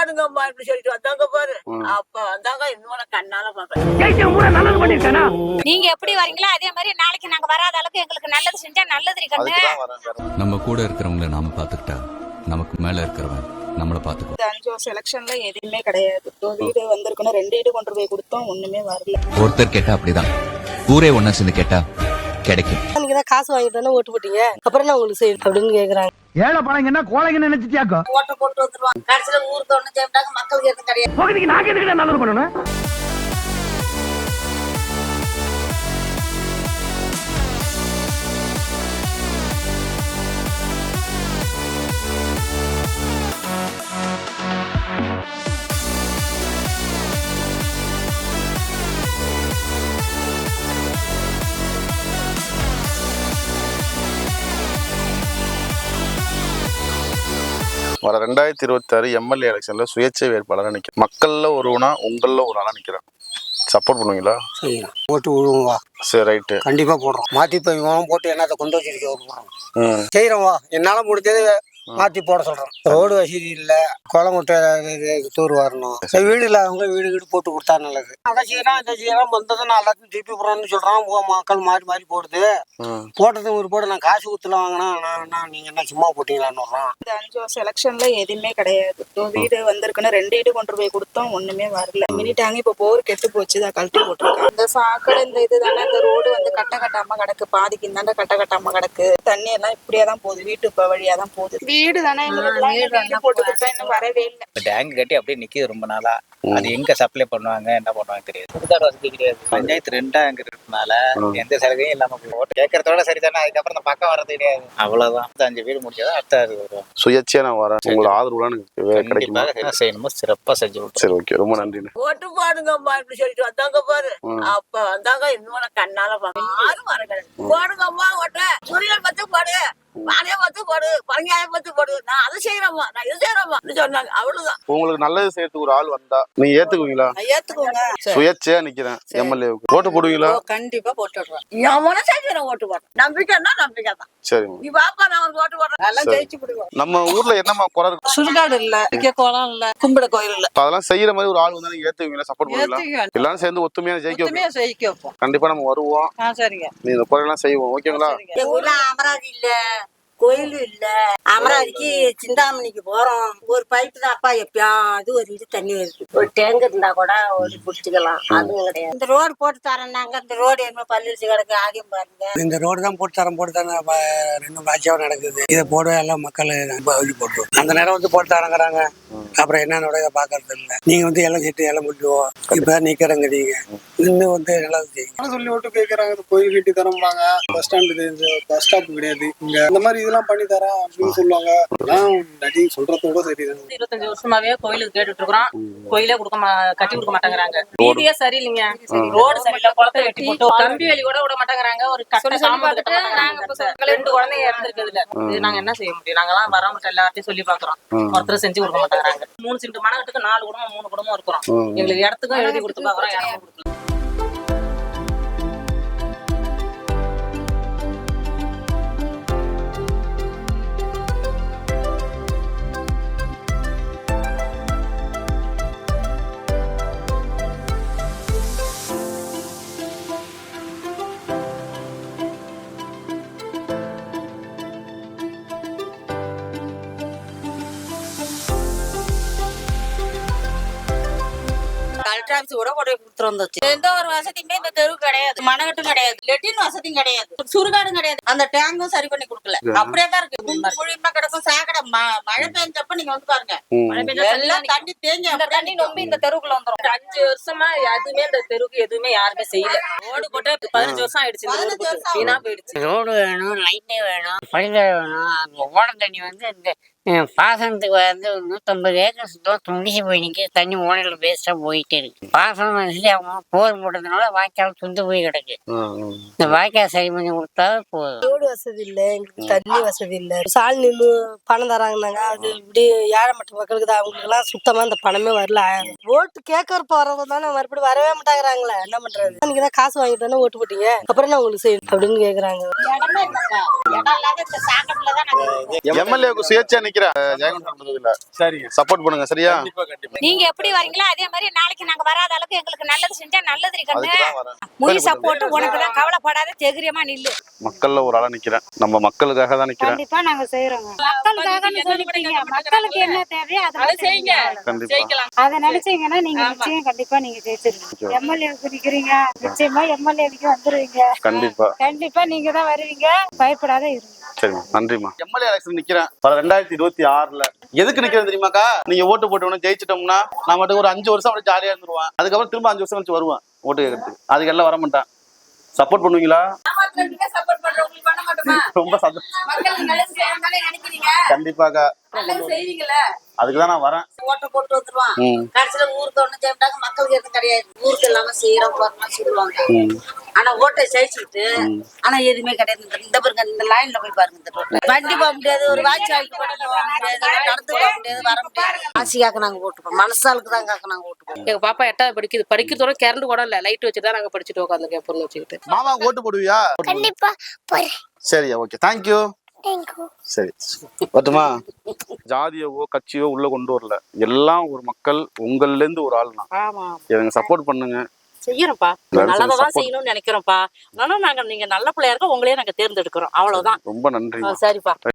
பாடுங்கம்மா இப்படி சொல்லிட்டு வந்தாங்க பாரு. அப்ப வந்தாங்க இன்னொன்னு கண்ணால பாக்குறேன். நீங்க எப்படி வரீங்களோ அதே மாதிரி நாளைக்கு நாங்க வராத அளவுக்கு எங்களுக்கு நல்லது செஞ்சா நல்லது கண்ணு. நம்ம கூட இருக்கிறவங்கள நாம பாத்துக்கிட்டா நமக்கு மேல இருக்கிறவன் நம்மள பாத்துக்கோ. 5 வருஷம் எலெக்ஷன்ல எதுவுமே கிடையாது. வீடு வந்திருக்கணும், 2 வீடு கொண்டு போய் கொடுத்தோம், ஒண்ணுமே வரல. ஒருத்தர் கேட்டா அப்படிதான், ஊரே ஒன்னா சேர்ந்து கேட்டா கிடைக்கும். நீங்க தான் காசு வாங்கிட்டு ஓட்டு போட்டீங்க, அப்புறம் நான் உங்களுக்கு செய்யணும் அப்படின்னு கேக்குறாங்க. ஏழை பழங்கன்னா கோழைங்க நினைச்சிட்டியாக்கோ. ஓட்ட போட்டு வந்துருவாங்க, கடைசியில ஊருக்கு ஒண்ணு சேர்ந்தாங்க, மக்களுக்கு எதுவும் கிடையாது. போகிறதுக்கு நான் எதுக்கு நல்லது பண்ணணும். வர 2026 எம்எல்ஏ எலெக்ஷன்ல சுயேட்சை வேட்பாளராக நிற்கிறேன். மக்கள்ல ஒருவனா உங்கள ஒரு ஆளா நிற்கிறேன். சப்போர்ட் பண்ணுவீங்களா? செய்யலாம், ஓட்டு விழுவா. சரி, ரைட்டு, கண்டிப்பா போடுறோம். மாத்தி போட்டு என்னத்தை கொண்டு வச்சிருக்கோம் செய்யறோம். வா, என்னால முடிஞ்சது மாத்தி போட சொல்றோம். ரோடு வசதி இல்ல, குளமுட்டை தூர் வரணும். வீடு இல்லாதவங்க வீடு போட்டு கொடுத்தா நல்லது. அதை செய்யலாம், இதை செய்யலாம், வந்ததை நான் எல்லாத்தையும் திருப்பி போடுறோம்னு சொல்றான். மக்கள் மாறி மாறி போடுது. போட்டது ஒரு போட நான் காசு ஊத்துல வாங்கினா நீங்க என்ன சும்மா போட்டீங்களான்னு வர்றோம். 5 வருஷம் எலெக்ஷன்ல எதுவுமே கிடையாது. வீடு வந்திருக்கணும், 2 வீடு கொண்டு போய் கொடுத்தோம், ஒண்ணுமே வரல. மினிட்டாங்க இப்ப போர் கெட்டு போச்சு, தான் கழட்டி போட்டிருக்காங்க. இந்த சாக்கடை இந்த இதுதானே, இந்த ரோடு வந்து கட்ட கட்டாம கிடக்கு, பாதிக்கு இந்தாண்ட கட்ட கட்டாம கிடக்கு. தண்ணி எல்லாம் இப்படியே தான் போகுது, வீட்டு வழியா தான் போகுது. வீடு தானே வீடு போட்டு கொடுத்தா இன்னும் வரவே இல்லை. டேங்க் கட்டி அப்படியே நிக்குது ரொம்ப நாளா. அது எங்க சப்ளை பண்ணுவாங்க என்ன பண்ணுவாங்க தெரியாது. சுகாதார வசதி கிடையாது. பஞ்சாயத்து 2 இருக்கிறதுனால எந்த சலுகையும் இல்லாம போகும். கேட்கறதோட சரிதானே. அதுக்கப்புறம் இந்த பக்கம் வர்றது கிடையாது. அவ்வளவுதான். 5 வீடு முடிச்சதா அடுத்த வருவோம். சுயேட்சையா நான் வரேன். உங்களோட ஆதரவுலாம் கிடைக்குமா? என்ன செய்யணுமோ சிறப்பா செஞ்சு விட்டு. சரி, ஓகே, ரொம்ப நன்றி. ஓட்டு பாடுங்கம்மா இப்படி சொல்லிட்டு வந்தாங்க பாரு. அப்ப வந்தாங்க இன்னொன்னு கண்ணால பாக்குறேன். யாரும் வர கிடையாது. போடுங்கம்மா ஓட்ட, சூரியன் பத்து போடு, வாழைய பத்து போடு, பழங்காயம் பத்து போடு, நான் அதை செய்யறோமா, நான் இது செய்யறோமா சொன்னாங்க. அவ்வளவுதான். உங்களுக்கு நல்லது செய்யறதுக்கு ஒரு ஆள் வந்தா நீங்க ஏத்துக்குவீங்களா? ஏத்துக்கோங்க. சுயேட்சையா நிக்கிறேன் எம்எல்ஏவுக்கு ஓட்டு போடுவீங்களா? கண்டிப்பா போட்டுடுறோம். என் மனசு ஓட்டு போடுறேன். நம்பிக்கைன்னா நம்பிக்கை தான். சரி, நீ பாப்பா, நான் ஒரு ஓட்டு போடுறேன், நல்லா ஜெயிச்சு விடுவோம். நம்ம ஊர்ல என்னமா குறை இருக்கு? சுடுகாடு இல்ல, குளம் இல்ல, கும்பிட கோயில் இல்ல. அதெல்லாம் செய்யற மாதிரி ஒரு ஆள் வந்தா நீங்க ஏத்துவீங்களா? சப்போர்ட் பண்ணுவீங்களா? எல்லாரும் சேர்ந்து ஒத்துமையா ஜெயிக்க வைப்போம். கண்டிப்பா நம்ம வருவோம். சரிங்க, நீ இந்த குறையெல்லாம் செய்வோம். ஓகேங்களா? எங்க ஊர்ல அமராவதி இல்ல, கோயில் இல்ல. அமராவதிக்கு சிந்தாமணிக்கு போறோம். ஒரு பைப்பு தான் அப்பா, எப்பயாவது ஒரு இது தண்ணி வருது. ஒரு டேங்க் இருந்தா கூட ஒரு பிடிச்சிக்கலாம், அதுவும் கிடையாது. இந்த ரோடு போட்டு தரேன்னாங்க, இந்த ரோடு என்ன பள்ளிச்சு கிடக்கு, ஆகியம் பாருங்க. இந்த ரோடு தான் போட்டு தரேன் 2 ஆட்சியாக நடக்குது. இதை போட எல்லாம் மக்கள் போட்டுருவோம். அந்த நேரம் வந்து போட்டு தரங்கிறாங்க. அப்புறம் என்னோட பாக்குறது இல்லை. நீங்க வந்து எல்லாம் செட்டு எல்லாம் முடிச்சுவோம். இப்ப நிக்கிறங்க, நீங்க இன்னும் வந்து நல்லது செய்யுங்க சொல்லி ஓட்டு கேட்கறாங்க. கோயில் கட்டி தரம்பாங்க, பஸ் ஸ்டாண்டு பஸ் ஸ்டாப் கிடையாது இங்க. இந்த மாதிரி இதெல்லாம் பண்ணி தரேன் அப்படின்னு சொல்லுவாங்க. சொல்றதோட சரி. 25 வருஷமாவே கோயிலுக்கு கேட்டுட்டு இருக்கிறோம். கோயிலே கட்டி கொடுக்க மாட்டேங்கிறாங்க. வீதியே சரியில்லைங்க, ரோடு சரியில்லை, குளத்தை வெட்டி போட்டு கம்பி வேலி கூட விட மாட்டேங்கிறாங்க. ஒரு கட்ட சாமான் 2 குழந்தைங்க இறந்துருக்குதுல. இது நாங்க என்ன செய்ய முடியும்? நாங்கெல்லாம் வரவங்க எல்லாத்தையும் சொல்லி பாக்குறோம், ஒருத்தர் செஞ்சு கொடுக்க மாட்டேங்கிறாங்க. 3 சென்ட் மனகட்டுக்கு 4 குடும்பம் 3 குடும்பம் இருக்கிறோம். எங்களுக்கு இடத்துக்கும் எழுதி கொடுத்து பாக்குறோம், இடமும் கொடுக்கல. கலெக்டர் ஆபீஸ் கூட கொண்டு போய் கொடுத்துட்டு வந்துச்சு. எந்த ஒரு வசதியுமே இந்த தெருவு கிடையாது. மனகட்டும் கிடையாது, லெட்டின் வசதியும் கிடையாது, சுடுகாடும் கிடையாது. அந்த டேங்கும் சரி பண்ணி கொடுக்கல. அப்படியே தான் இருக்கு. குழிமா கிடக்கும் சாக்கடை. மழை பெஞ்சப்ப நீங்க வந்து பாருங்க, எல்லாம் தண்ணி தேங்கி தண்ணி நம்பி இந்த தெருவுக்குள்ள வந்துடும். 5 வருஷமா எதுவுமே இந்த தெருவுக்கு எதுவுமே யாருமே செய்யல. ரோடு போட்டு 15 வருஷம் ஆயிடுச்சு. வீணா போயிடுச்சு. ரோடு வேணும், லைட்டே வேணும், பழுத வேணும். அந்த ஓட தண்ணி வந்து இந்த பாசனத்துக்கு வந்து 150 ஏக்கர் சுத்தம் முடிச்சு போய் நிற்க. தண்ணி ஓடையில வேஸ்டா போயிட்டே இருக்கு. பாசனம் வசதி அவங்க போர் போட்டதுனால வாய்க்கால் துண்டு போய் கிடக்கு. இந்த வாய்க்கால் சரி பண்ணி கொடுத்தா போதும். ரோடு வசதி இல்லை, எங்களுக்கு தண்ணி வசதி இல்லை. சால் நின்று பணம் தராங்கன்னாங்க, அது இப்படி ஏழை மட்ட மக்களுக்கு தான். அவங்களுக்கு எல்லாம் சுத்தமா இந்த பணமே வரல. ஓட்டு கேட்கறப்ப வரவங்க தானே மறுபடியும் வரவே மாட்டாங்கிறாங்களே, என்ன பண்றது? நீங்க தான் காசு வாங்கிட்டு தானே ஓட்டு போட்டீங்க, அப்புறம் நான் உங்களுக்கு செய்யணும் அப்படின்னு கேக்குறாங்க. எம்எல்ஏக்கு சுயேட்சை நிக்க நிக்கிறேன் ஜெயங்கொண்டம் இல்ல. சரிங்க. சப்போர்ட் பண்ணுங்க சரியா? நீங்க எப்படி வரீங்களோ அதே மாதிரி நாளைக்கு நாங்க வராத அளவுக்கு எங்களுக்கு நல்லது செஞ்சா நல்லது கண்ணு. அதுக்குதான் வரேன். முயசா போட்டு உனக்கு தான் கவலைப்படாத தைரியமா நில்லு. மக்கள்ல ஒரு ஆளா நிக்கிறேன். நம்ம மக்களுக்காக தான் நிக்கிறேன். கண்டிப்பா நாங்க செய்யறோங்க. மக்களுக்காக சொல்லிட்டீங்க. மக்களுக்கு என்ன தேவையோ அதை செய்யுங்க. கண்டிப்பா அதை நினைச்சீங்கன்னா நீங்க நிச்சயம் கண்டிப்பா நீங்க ஜெயிச்சிருவீங்க. எம்எல்ஏவுக்கு நிக்கிறீங்க, நிச்சயமா எம்எல்ஏவுக்கு வந்துருவீங்க. கண்டிப்பா கண்டிப்பா நீங்க தான் வருவீங்க, பயப்படாத இருங்க. சரிம்மா நன்றிம்மா. எம்எல்ஏ எலெக்ஷன் நிக்கிறேன் 2026ல. எதுக்கு நிக்கிறேன் தெரியுமாக்கா? நீங்க ஓட்டு போட்டோம்னா ஜெயிச்சிட்டோம்னா நான் மட்டும் ஒரு 5 வருஷம் அப்படியே ஜாலியா இருந்துருவேன். அதுக்கப்புறம் திரும்ப 5 வருஷம் கழிச்சு வருவேன் ஓட்டு கேட்கறதுக்கு. அதுக்கு எல்லாம் வர மாட்டேன். சப்போர்ட் பண்ணுவீங்களா? சப்போர்ட் பண்றோம், உங்களுக்கு பண்ண மாட்டோமா? ரொம்ப சந்தோஷம். மக்களுக்கு நல்லது செய்யணும்னு நினைக்கிறீங்க, கண்டிப்பாக்கா. நல்லது செய்வீங்கல்ல. அதுக்குதான் நான் வரேன். ஓட்ட போட்டு வந்துருவான். கடைசியில ஊருக்கு ஒண்ணு செய்யறாங்க, மக்களுக்கு எதுவும் கிடையாது. ஊருக்கு எல்லாமே செய்யறோம் வரணும் சொல்லுவாங்க. ஆனா ஓட்டை ஜெயிச்சுக்கிட்டு ஆனா எதுவுமே கிடையாது. இந்த பாருங்க, இந்த லைன்ல போய் பாருங்க. இந்த ரோட்ல வண்டி போக முடியாது, ஒரு வாட்சாய்க்கு போக முடியாது, நடந்து போக முடியாது, வர முடியாது. ஆசைக்காக நாங்க ஓட்டுப்போம், மனசாலுக்கு தான் நாங்க ஓட்டுப்போம். எங்க பாப்பா 8வது படிக்குது. படிக்கிறதோட கரண்ட் கூட இல்ல, லைட் வச்சுதான் நாங்க படிச்சுட்டு உட்காந்துருக்கேன் பொண்ணு வச்சுக்கிட்டு. மாமா ஓட்டு போடுவியா? கண்டிப்பா சரியா, ஓகே, தேங்க்யூ. சரி பட்டுமா. ஜாதியவோ கட்சியோ உள்ள கொண்டு வரல, எல்லாம் ஒரு மக்கள். உங்கள்ல இருந்து ஒரு ஆள் தான். ஆமா இவங்க சப்போர்ட் பண்ணுங்க. செய்யறோம்ப்பா, நல்லதான் செய்யணும்னு நினைக்கிறோம்ப்பா. ஆனா நாங்க நீங்க நல்ல பிள்ளையா இருக்க உங்களையே நாங்க தேர்ந்தெடுக்கிறோம், அவ்வளவுதான். ரொம்ப நன்றி. சரிப்பா.